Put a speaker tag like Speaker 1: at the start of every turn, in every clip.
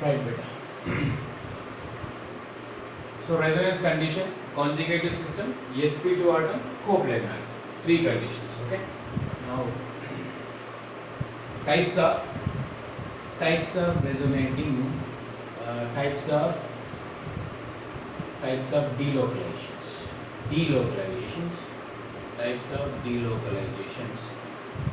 Speaker 1: Right, beta. So resonance condition, conjugative system, Sp2 atom, coplanar. Three conditions. Okay. Now types of resonating types of delocalizations types of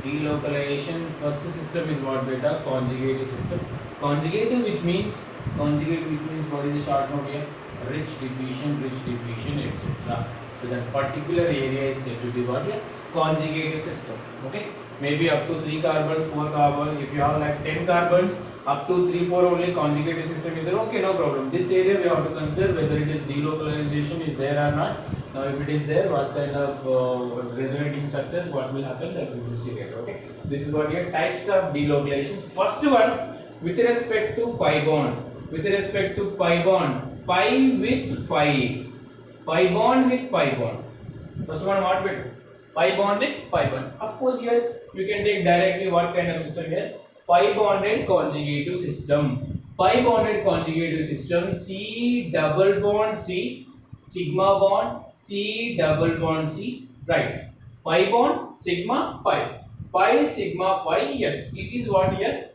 Speaker 1: delocalization. First system is what, beta? Conjugative system. Conjugative which means what is the short note here? Rich diffusion, etc. So that particular area is said to be what? Yeah, conjugative system. Okay, maybe up to 3 carbon, 4 carbon. If you have like 10 carbons, up to 3, 4 only conjugative system is there. Okay, no problem. This area we have to consider whether it is delocalization is there or not. Now, if it is there, what kind of resonating structures, what will happen, that we will see later. Okay, this is what your types of delocalizations. First one, with respect to pi bond. Pi with pi. Pi bond with pi bond. First one, what will? Pi bond with pi bond. Of course, here you can take directly what kind of system here? Pi bonded conjugative system. Pi bonded conjugative system. C double bond C, sigma bond C, double bond C. Right. Pi bond, sigma, pi. Pi, sigma, pi. Yes, it is what here?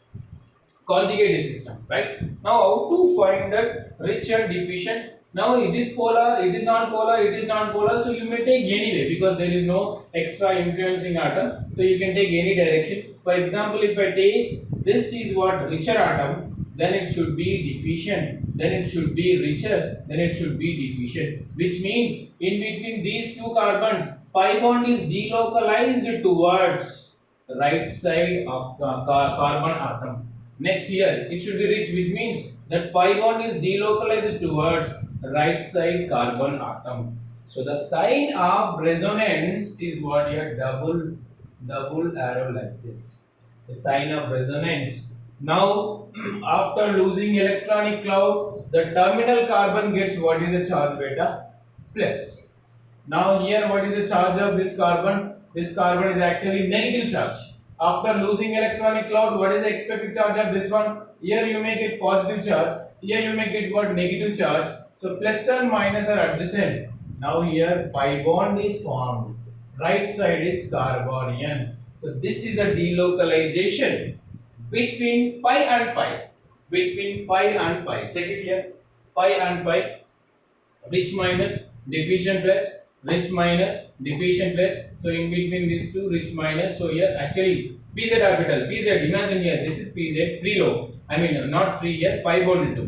Speaker 1: Conjugative system. Right. Now, how to find that rich and deficient? Now it is polar, it is non-polar, it is non-polar. So you may take anyway because there is no extra influencing atom. So you can take any direction. For example, if I take this is what richer atom, then it should be deficient. Then it should be richer. Then it should be deficient. Which means in between these two carbons, pi bond is delocalized towards right side of carbon atom. Next here, it should be rich, which means that pi bond is delocalized towards right side carbon atom. So the sign of resonance is what here? Double arrow like this. The sign of resonance. Now, after losing electronic cloud, the terminal carbon gets what is the charge, beta? Plus. Now here, what is the charge of this carbon? This carbon is actually negative charge. After losing electronic cloud, what is the expected charge of this one? Here you make it positive charge. Here you make it what? Negative charge. So plus and minus are adjacent. Now here pi bond is formed. Right side is carbonium. So this is a delocalization between pi and pi. Check it here. Pi and pi. Rich minus, deficient plus. Rich minus, deficient plus. So in between these two, rich minus. So here actually pz orbital. Pz. Imagine here. This is pz. Free low. I mean not free here. Pi bond into.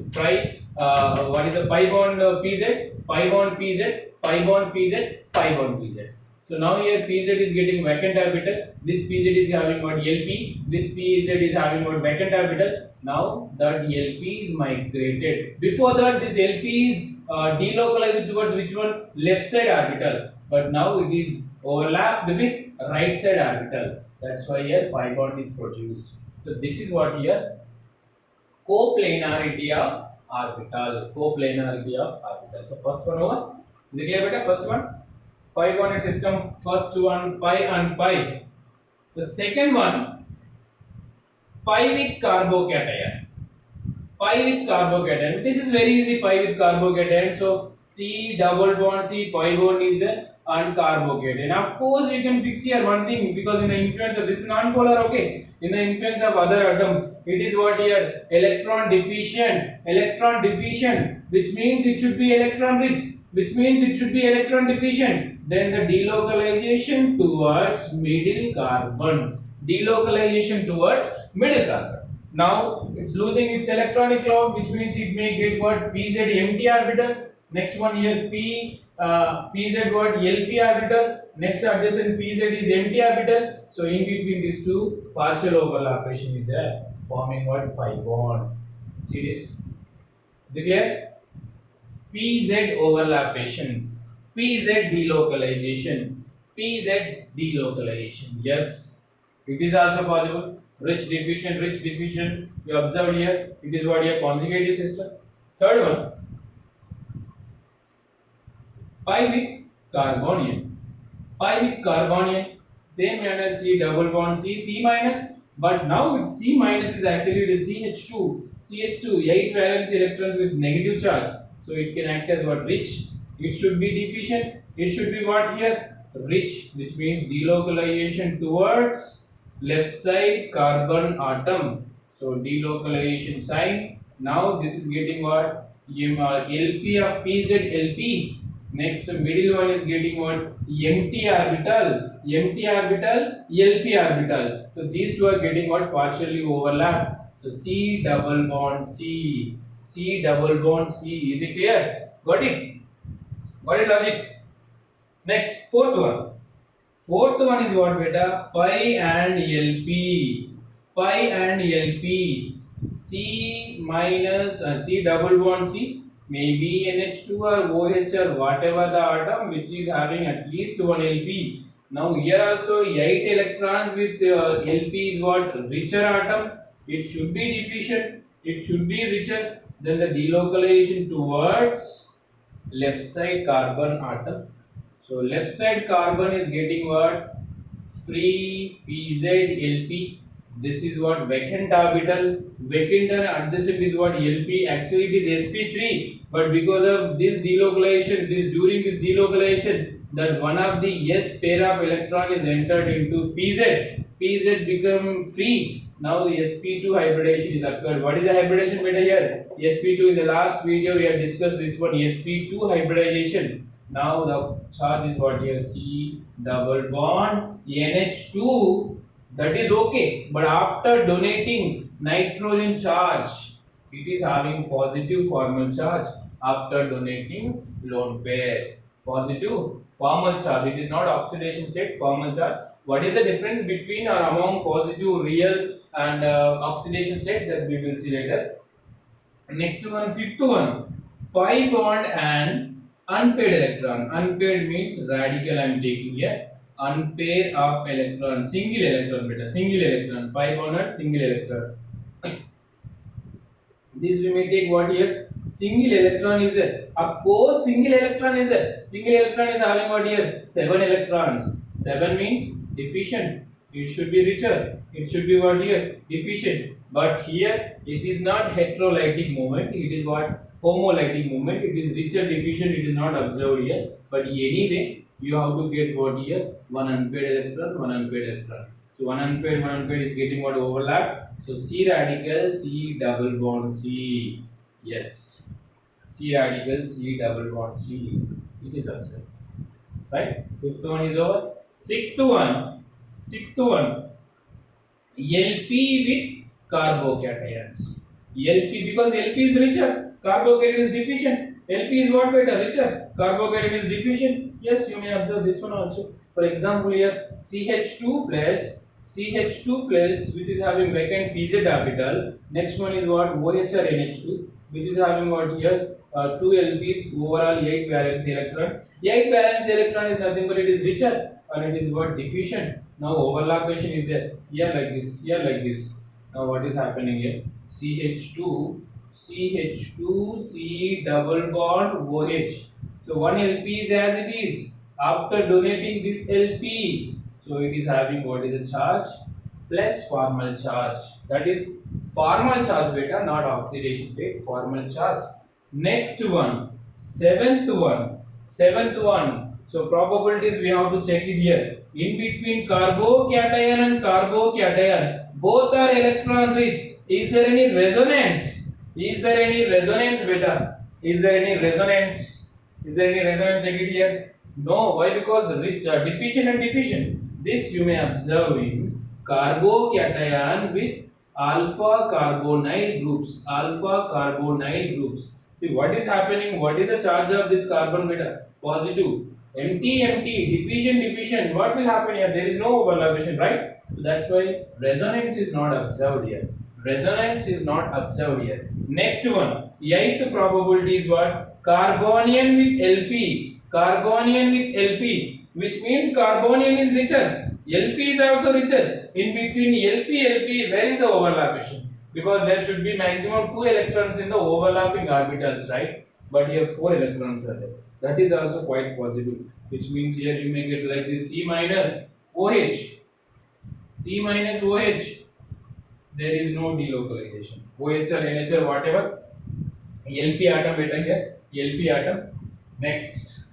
Speaker 1: What is the pi bond pz? Pi bond pz. Pi bond pz. Pi bond pz. So now here pz is getting vacant orbital. This pz is having what? Lp. This pz is having what? Vacant orbital. Now that lp is migrated. Before that, this lp is delocalized towards which one? Left side orbital. But now it is overlapped with right side orbital. That's why here pi bond is produced. So this is what here? Coplanarity of orbital. So first one over. Is it clear, beta? First one, pi bonded system. First one, pi and pi. The second one, pi with carbocation. This is very easy. Pi with carbocation. So C double bond C, pi bond is a uncarbocation. Of course, you can fix here one thing because in the influence of this is non-polar. Okay. In the influence of other atom, it is what here? Electron deficient, which means it should be electron rich, which means it should be electron deficient. Then the delocalization towards middle carbon. Now it's losing its electronic cloud, which means it may get what? Pz empty orbital. Next one here pz what? Lp orbital. Next adjacent pz is empty orbital. So in between these two, partial overlappation is there, forming what? Pi bond. See this? Is it clear? Pz overlappation, pz delocalization. Yes, it is also possible. Rich diffusion. You observed here. It is what here? Conjugative system. Third one, pi with carbonium. Same manner C double bond C, C minus, but now it's C minus is actually it is CH2. CH2, 8 valence electrons with negative charge. So it can act as what? Rich. It should be deficient. It should be what here? Rich, which means delocalization towards left side carbon atom. So delocalization sign. Now this is getting what? LP of PZ LP. Next middle one is getting what? Empty orbital, LP orbital. So these two are getting what? Partially overlap. So C double bond C, C double bond C. Is it clear? Got it? Got it logic? Next, fourth one. Fourth one is what beta? Pi and LP. Pi and LP. C minus C double bond C. Maybe NH2 or OH or whatever the atom which is having at least one LP. Now here also 8 electrons with LP is what? Richer atom. It should be deficient. It should be richer. Then the delocalization towards left side carbon atom. So left side carbon is getting what? Free PZ-LP. This is what? Vacant orbital. Vacant and adjacent is what? LP. Actually it is Sp3. But because of this delocalization, during this delocalization, that one of the S pair of electron is entered into PZ. PZ become free. Now the Sp2 hybridization is occurred. What is the hybridization beta here? Sp2 in the last video we have discussed this one. Sp2 hybridization. Now the charge is what here? C double bond NH2. That is okay. But after donating nitrogen charge, it is having positive formal charge. After donating lone pair, positive formal charge. It is not oxidation state, formal charge. What is the difference between or among positive real and oxidation state? That we will see later. Next one, fifth one, pi bond and unpaired electron. Unpaired means radical I am taking here. Unpair of electron, single electron beta, single electron, pi bond and single electron. This we may take what here? Single electron is a, of course single electron is a, single electron is having what here? 7 electrons. 7 means deficient. It should be richer. It should be what here? Deficient. But here it is not heterolytic movement. It is what? Homolytic movement. It is richer deficient. It is not observed here. But anyway, you have to get what here? One unpaired electron, one unpaired electron. So one unpaired is getting what? Overlap. So C radical, C double bond C. Yes. C radical, C double bond C. It is observed. Right? Fifth one is over. Sixth one. LP with carbocations. LP because LP is richer. Carbocation is deficient. LP is what better? Richer. Carbocation is deficient. Yes, you may observe this one also. For example, here CH2 plus which is having vacant PZ orbital. Next one is what? OH or NH2 which is having what here? 2 LPs, overall 8 valence electrons. 8 valence electron is nothing but it is richer and it is what? Deficient. Now overlappation is there. Here like this, here like this. Now what is happening here? CH2, C double bond OH. So one LP is as it is. After donating this LP, so it is having what is the charge? Plus formal charge. That is formal charge beta, not oxidation state, formal charge. Next one, seventh one. So probabilities we have to check it here. In between carbocation and carbocation, both are electron rich. Is there any resonance? Beta? Is there any resonance? Check it here. No. Why? Because rich, deficient and deficient. This you may observe in carbocation with alpha carbonyl groups. See what is happening? What is the charge of this carbon beta? Positive. Empty, deficient. What will happen here? There is no overlappation, right? So that's why resonance is not observed here. Next one, eighth probability is what? Carbonium with LP, which means carbonium is richer. LP is also richer. In between LP, where is the overlappation? Because there should be maximum 2 electrons in the overlapping orbitals, right? But here 4 electrons are there. That is also quite possible. Which means here you may get like this C minus OH. there is no delocalization. OHL, NHL, whatever. LP atom beta here. LP atom. Next,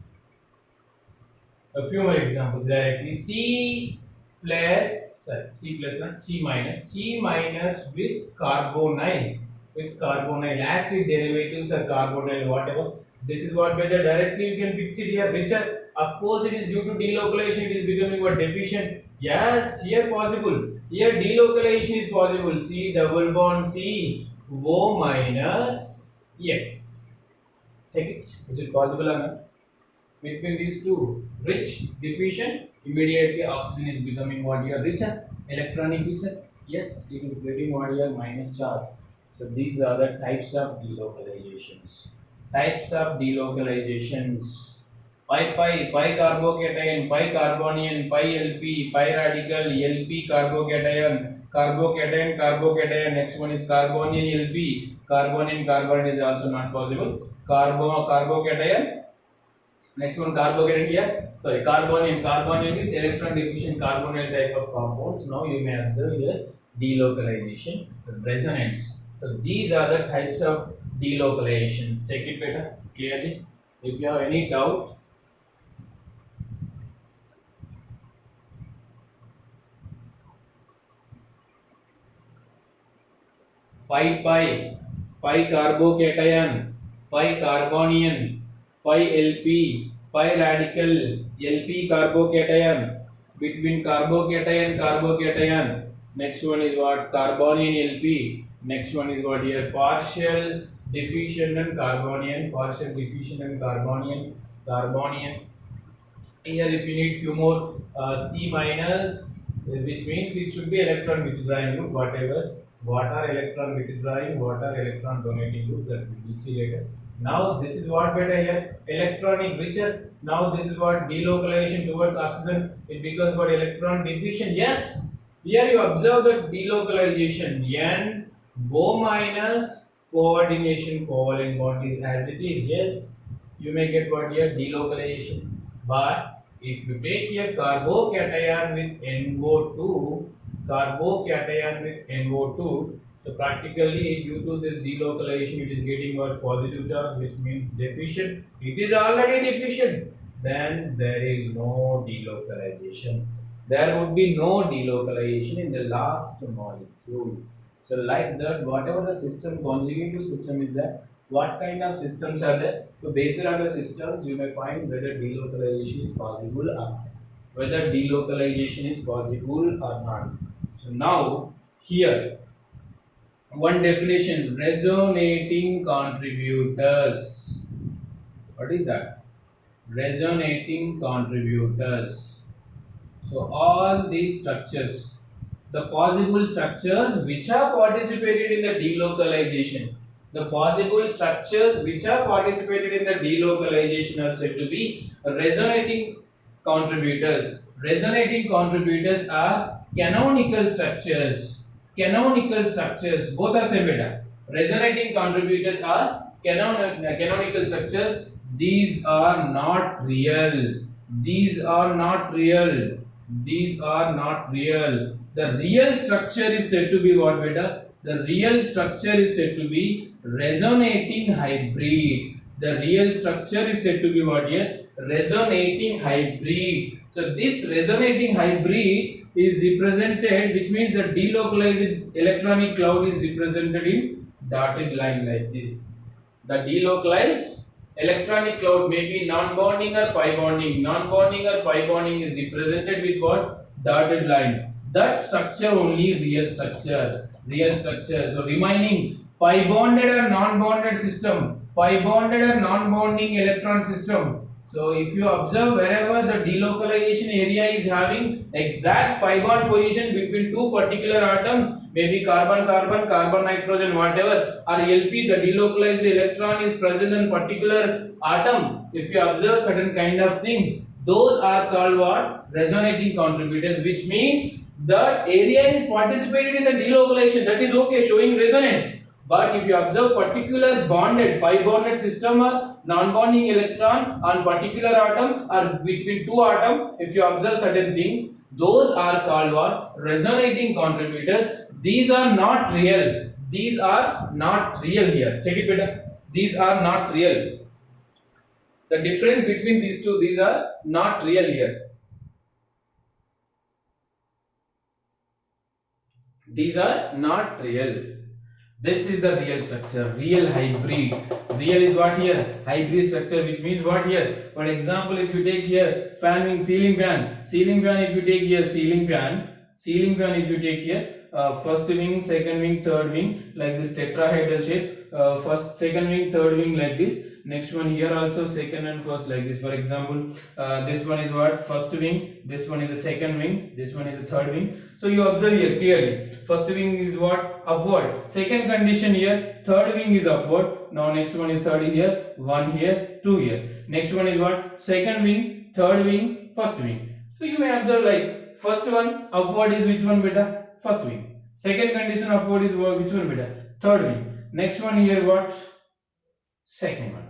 Speaker 1: a few more examples directly. C plus, C plus not C minus. C minus with carbonyl. With carbonyl. Acid derivatives or carbonyl, whatever. This is what better. Directly you can fix it here. Richer. Of course, it is due to delocalization. It is becoming what, deficient. Yes, here possible. Here delocalization is possible. C double bond C O minus X. Check it. Is it possible or not? Between these two, rich, deficient, immediately oxygen is becoming what here, richer, electronic richer. Yes, it is getting what here, minus charge. So these are the types of delocalizations. Types of delocalizations. Pi carbocation, pi carbonium, pi LP, pi radical, LP carbocation. Next one is carbonium LP. Carbon is also not possible. Carbocation. Next one, carbocation here. Sorry, carbonium with electron deficient carbonyl type of compounds. Now you may observe here delocalization, resonance. So these are the types of delocalizations. Check it better clearly. If you have any doubt, pi carbocation, pi carbonium, pi LP, pi radical, LP carbocation, between carbocation. Next one is what, carbonium LP. Next one is what here, partial diffusion and carbonium, carbonium. Here if you need few more C minus, which means it should be electron withdrawing group, whatever. What are electron withdrawing, what are electron donating group, that we will see later. Now this is what better here, electronic richer. Now this is what delocalization towards oxygen, it becomes what, electron deficient. Yes, here you observe that delocalization, N O minus coordination covalent bond is as it is. Yes, you may get what here, delocalization. But if you take here carbocation with NO2, so practically due to this delocalization, it is getting what, positive charge, which means deficient. It is already deficient. Then there is no delocalization. There would be no delocalization in the last molecule. So like that, whatever the system, conjugative system is there, what kind of systems are there? So based on the systems, you may find whether delocalization is possible or not. So now here one definition, resonating contributors. What is that? Resonating contributors. So all these structures, the possible structures which have participated in the delocalization, are said to be resonating contributors. Resonating contributors are canonical structures. Both are same beta. Resonating contributors are canonical structures. These are not real. The real structure is said to be what beta? The real structure is said to be resonating hybrid. Resonating hybrid. So this resonating hybrid is represented, which means the delocalized electronic cloud is represented in dotted line like this. The delocalized electronic cloud may be non-bonding or pi bonding. Non-bonding or pi bonding is represented with what? Dotted line. That structure only real structure. So remaining pi bonded or non-bonded system, pi bonded or non-bonding electron system. So if you observe, wherever the delocalization area is having exact pi bond position between two particular atoms, maybe carbon, nitrogen, whatever, or LP, the delocalized electron is present in particular atom. If you observe certain kind of things, those are called what? Resonating contributors, which means that area is participated in the delocalization. That is okay, showing resonance. But if you observe particular bonded, pi bonded system or non-bonding electron on particular atom or between two atoms, if you observe certain things, Those are called what? Resonating contributors. These are not real. These are not real here. Check it better. These are not real. The difference between these two, these are not real here. These are not real. This is the real structure, real hybrid. Real is what here? Hybrid structure, which means what here? For example, if you take here fan wing, ceiling fan, if you take here ceiling fan if you take here first wing, second wing, third wing, like this tetrahedral shape, first, second wing, third wing like this. Next one here also second and first like this. For example, this one is what? First wing, this one is the second wing, this one is the third wing. So you observe here clearly. First wing is what? Upward. Second condition here, third wing is upward. Now next one is third here, one here, two here. Next one is what? Second wing, third wing, first wing. So you may observe like first one upward is which one beta? First wing. Second condition upward is which one beta? Third wing. Next one here what? Second one.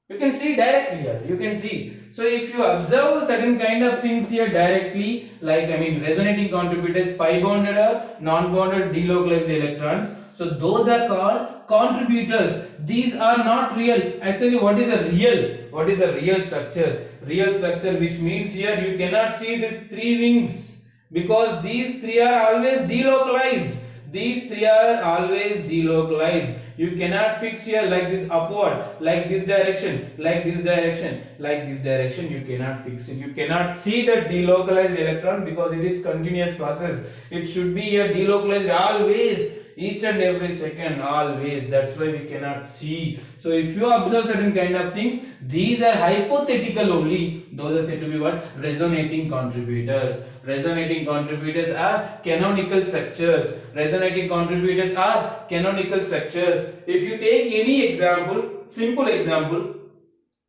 Speaker 1: You can see directly here. You can see. So if you observe certain kind of things here directly, like resonating contributors, pi bonded or non-bonded delocalized electrons. So those are called contributors. These are not real. Actually, what is a real? What is a real structure? Real structure, which means here you cannot see these three wings because these three are always delocalized. These three are always delocalized. You cannot fix here like this upward, like this direction, like this direction, like this direction. You cannot fix it. You cannot see the delocalized electron because it is continuous process. It should be here delocalized always, each and every second, always. That's why we cannot see. So if you observe certain kind of things, these are hypothetical only. Those are said to be what? Resonating contributors. Resonating contributors are canonical structures. Resonating contributors are canonical structures. If you take any example, simple example,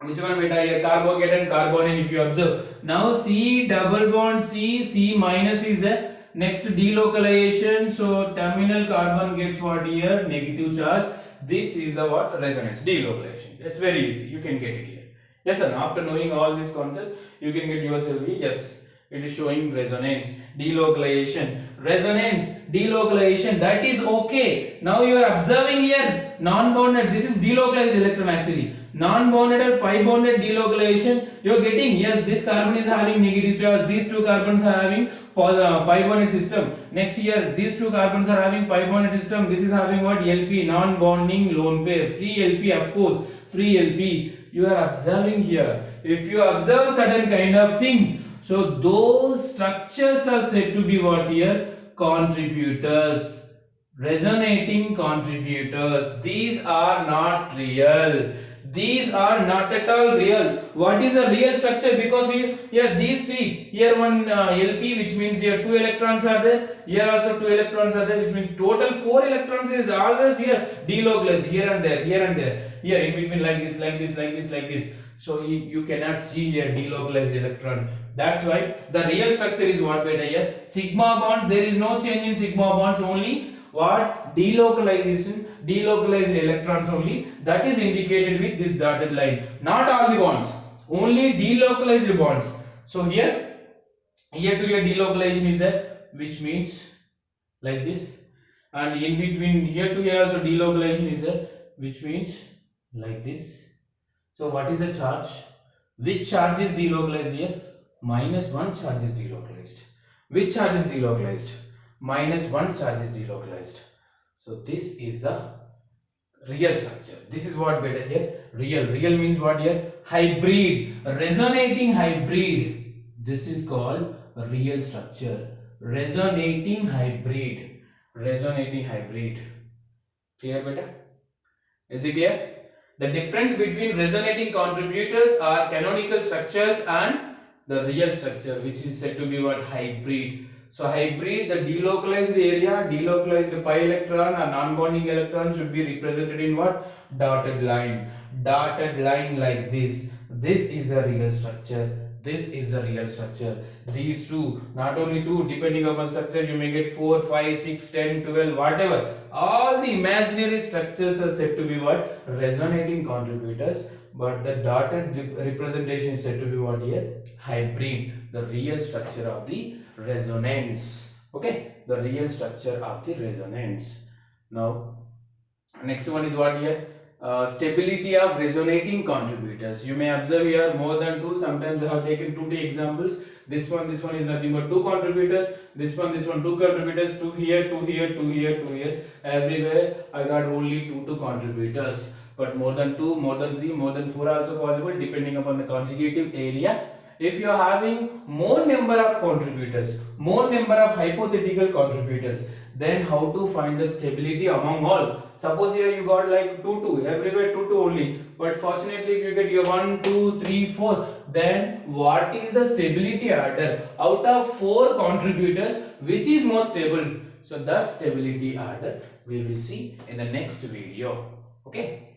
Speaker 1: which one beta here? Carbocation, carbonyl. If you observe now, C double bond C minus is there. Next delocalization, so terminal carbon gets what here? Negative charge. This is the what? Resonance, delocalization. It's very easy. You can get it here. Yes, sir. After knowing all this concept, you can get yourself. Yes, it is showing resonance, delocalization, resonance, delocalization. That is okay. Now you are observing here non-bonded. This is delocalized electron actually. Non-bonded or pi bonded delocalization. You are getting, yes, this carbon is having negative charge. These two carbons are having pi bonded system. Next here, these two carbons are having pi bonded system. This is having what? LP, non-bonding lone pair. Free LP, of course, free LP. You are observing here. If you observe certain kind of things, so those structures are said to be what here? Contributors. Resonating contributors. These are not real. These are not at all real. What is a real structure? Because here these three, here one LP, which means here two electrons are there, here also two electrons are there, which means total 4 electrons is always here delocalized, here and there, here and there, here in between, like this, like this, like this, like this. So you cannot see here delocalized electron. That's why the real structure is what beta here? Sigma bonds. There is no change in sigma bonds, only what? Delocalization, delocalized electrons only. That is indicated with this dotted line. Not all the bonds, only delocalized bonds. So here to here delocalization is there, which means like this, and in between here to here also delocalization is there, which means like this. So what is the charge? Which charge is delocalized here? -1 charge is delocalized. Which charge is delocalized? -1 charge is delocalized. So this is the real structure. This is what beta here? Real. Real means what here? Hybrid. Resonating hybrid. This is called a real structure. Resonating hybrid. Resonating hybrid. Clear beta? Is it clear? The difference between resonating contributors are canonical structures and the real structure, which is said to be what? Hybrid. So hybrid, the delocalized area, delocalized pi electron or non-bonding electron should be represented in what? Dotted line. Dotted line like this. This is a real structure. This is a real structure. These two, not only two, depending upon structure, you may get 4, 5, 6, 10, 12, whatever. All the imaginary structures are said to be what? Resonating contributors. But the dotted representation is said to be what here? Hybrid. the real structure of the resonance. Okay, the real structure of the resonance. Now next one is what here? Stability of resonating contributors. You may observe here more than two. Sometimes I have taken 2 examples. This one is nothing but 2 contributors. This one 2 contributors. 2 here, 2 here, 2 here, 2 here. Everywhere I got only 2 contributors. But more than 2, more than 3, more than 4 also possible depending upon the conjugative area. If you are having more number of contributors, more number of hypothetical contributors, then how to find the stability among all? Suppose here you got like 2, everywhere 2 only, but fortunately if you get your 1, 2, 3, 4, then what is the stability order out of 4 contributors, which is more stable? So that stability order we will see in the next video. Okay.